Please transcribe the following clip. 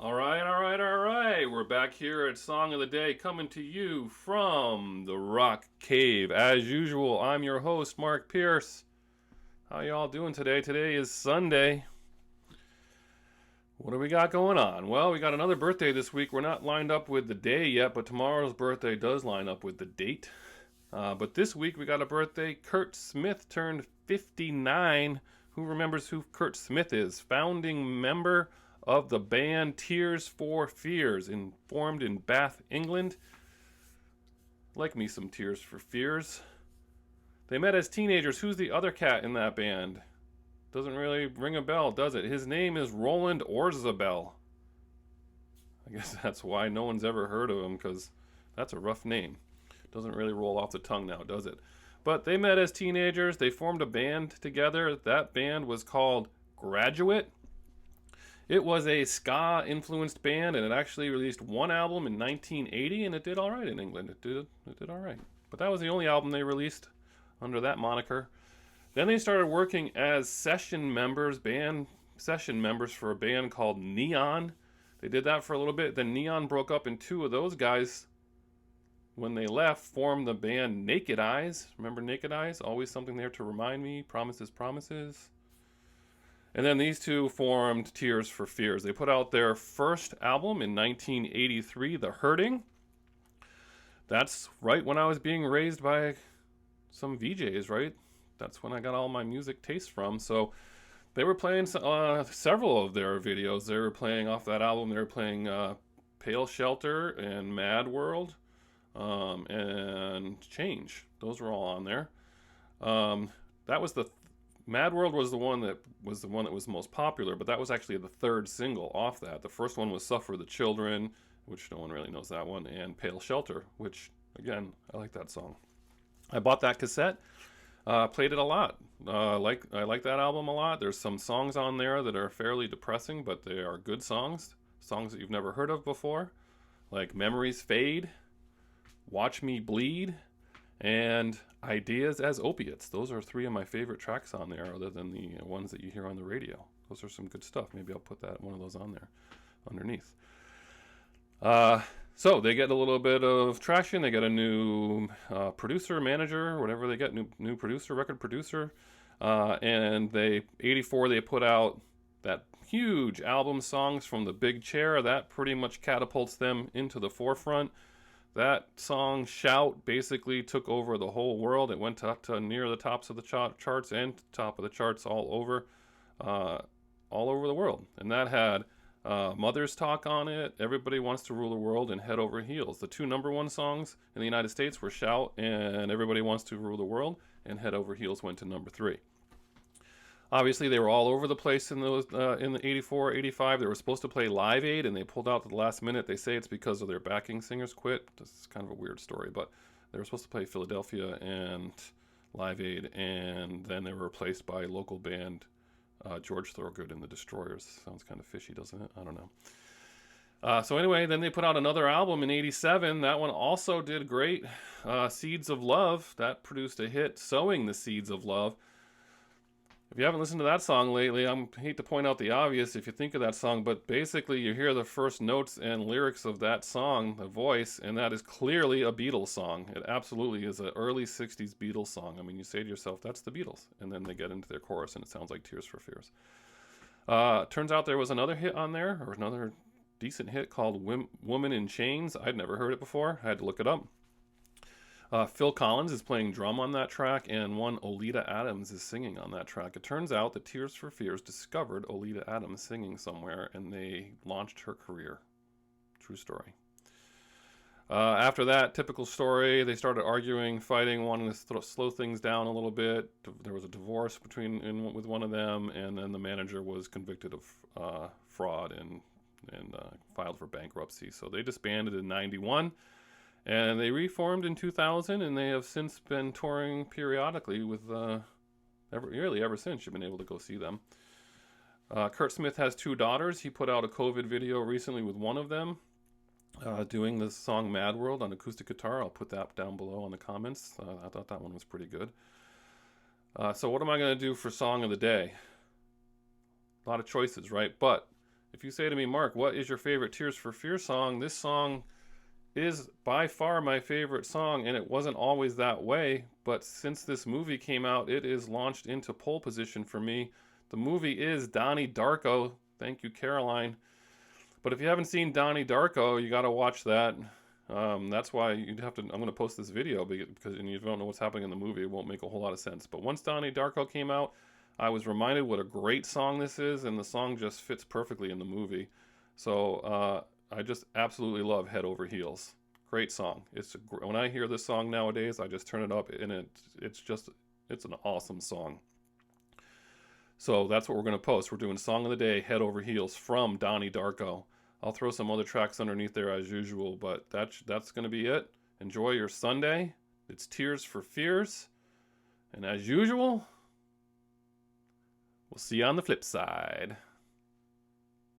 All right. We're back here at Song of the Day, coming to you from the Rock Cave. As usual, I'm your host, Mark Pierce. How y'all doing today? Today is Sunday. What do we got going on? Well, we got another birthday this week. We're not lined up with the day yet, but tomorrow's birthday does line up with the date. But this week we got a birthday. Curt Smith turned 59. Who remembers who Curt Smith is? Founding member of the band Tears for Fears, formed in Bath, England. Like me some Tears for Fears. They met as teenagers. Who's the other cat in that band? Doesn't really ring a bell, does it? His name is Roland Orzabal. I guess that's why no one's ever heard of him, because that's a rough name. Doesn't really roll off the tongue now, does it? But they met as teenagers. They formed a band together. That band was called Graduate. It was a ska-influenced band, and it actually released one album in 1980, and it did all right in England. It did all right. But that was the only album they released under that moniker. Then they started working as band session members for a band called Neon. They did that for a little bit. Then Neon broke up, and two of those guys, when they left, formed the band Naked Eyes. Remember Naked Eyes? Always something there to remind me. Promises, promises. And then these two formed Tears for Fears. They put out their first album in 1983, The Hurting. That's right when I was being raised by some VJs, right? That's when I got all my music tastes from. So they were playing several of their videos. They were playing off that album. They were playing Pale Shelter and Mad World and Change. Those were all on there. That was Mad World was the one that was most popular, but that was actually the third single off that. The first one was Suffer the Children, which no one really knows that one, and Pale Shelter, which, again, I like that song. I bought that cassette, played it a lot. I like that album a lot. There's some songs on there that are fairly depressing, but they are good songs that you've never heard of before, like Memories Fade, Watch Me Bleed, and Ideas as Opiates. Those are three of my favorite tracks on there, other than the ones that you hear on the radio. Those are some good stuff. Maybe I'll put one of those on there underneath. So they get a little bit of traction. They get a new producer, manager, whatever they get, new producer, record producer. And 84, they put out that huge album, Songs from the Big Chair. That pretty much catapults them into the forefront. That song, Shout, basically took over the whole world. It went up to near the tops of the charts and top of the charts all over the world. And that had Mother's Talk on it, Everybody Wants to Rule the World, and Head Over Heels. The two number one songs in the United States were Shout and Everybody Wants to Rule the World, and Head Over Heels went to number 3. Obviously, they were all over the place in the 84, 85. They were supposed to play Live Aid, and they pulled out at the last minute. They say it's because of their backing singers quit. This is kind of a weird story, but they were supposed to play Philadelphia and Live Aid, and then they were replaced by local band George Thorogood and the Destroyers. Sounds kind of fishy, doesn't it? I don't know. So anyway, then they put out another album in 87. That one also did great. Seeds of Love. That produced a hit, Sowing the Seeds of Love. If you haven't listened to that song lately, I hate to point out the obvious if you think of that song, but basically you hear the first notes and lyrics of that song, the voice, and that is clearly a Beatles song. It absolutely is an early 60s Beatles song. I mean, you say to yourself, that's the Beatles. And then they get into their chorus and it sounds like Tears for Fears. Turns out there was another hit on there, or another decent hit called Woman in Chains. I'd never heard it before. I had to look it up. Phil Collins is playing drum on that track, and one Oleta Adams is singing on that track. It turns out that Tears for Fears discovered Oleta Adams singing somewhere, and they launched her career. True story. After that, typical story, they started arguing, fighting, wanting to slow things down a little bit. There was a divorce with one of them, and then the manager was convicted of fraud and filed for bankruptcy. So they disbanded in 91. And they reformed in 2000, and they have since been touring periodically with ever since you've been able to go see them. Curt Smith has 2 daughters. He put out a COVID video recently with one of them doing the song Mad World on acoustic guitar. I'll put that down below in the comments. I thought that one was pretty good. So what am I going to do for Song of the Day? A lot of choices, right? But if you say to me, Mark, what is your favorite Tears for Fears song? This song is by far my favorite song, and it wasn't always that way, but since this movie came out, it is launched into pole position for me. The movie is Donnie Darko. Thank you, Caroline. But if you haven't seen Donnie Darko, you got to watch that. That's why you'd have to. I'm going to post this video because and you don't know what's happening in the movie. It won't make a whole lot of sense. But once Donnie Darko came out, I was reminded what a great song this is, and the song just fits perfectly in the movie. So I just absolutely love Head Over Heels. Great song. When I hear this song nowadays, I just turn it up, and it's an awesome song. So that's what we're going to post. We're doing Song of the Day, Head Over Heels from Donnie Darko. I'll throw some other tracks underneath there as usual, but that's going to be it. Enjoy your Sunday. It's Tears for Fears. And as usual, we'll see you on the flip side.